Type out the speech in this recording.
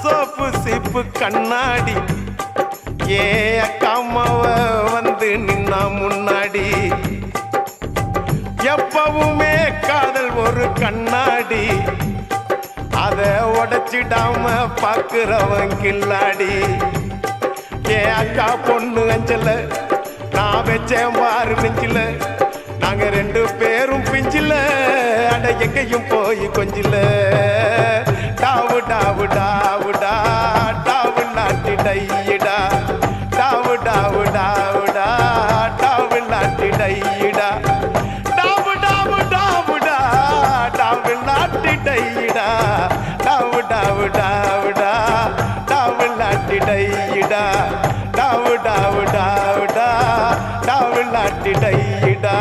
soap சீப்பு கண்ணாடி ஏ அக்காமாவ வந்து நின்னா முன்னாடி எப்பவுமே காதல் ஒரு கண்ணாடி அத உடைச்சிடாம பாக்குறவன் கில்லாடி ஏ அக்கா பொண்ணு அஞ்சல நான் வச்சேன் பாரு நெஞ்சில நாங்க ரெண்டு பேரும் பிஞ்சில அட எங்கேயும் போய் கொஞ்சில டாவு டாவு டாவுடா டாவு நாட்டி டையிடா டாவு டாவு டாவுடா டாவு நாட்டி டையிடா டாவு டாவு டாவுடா டாவு நாட்டி டையிடா டாவு டாவு டாவுடா டாவு நாட்டி டையிடா டாவு டாவு டாவுடா டாவு நாட்டி டையிடா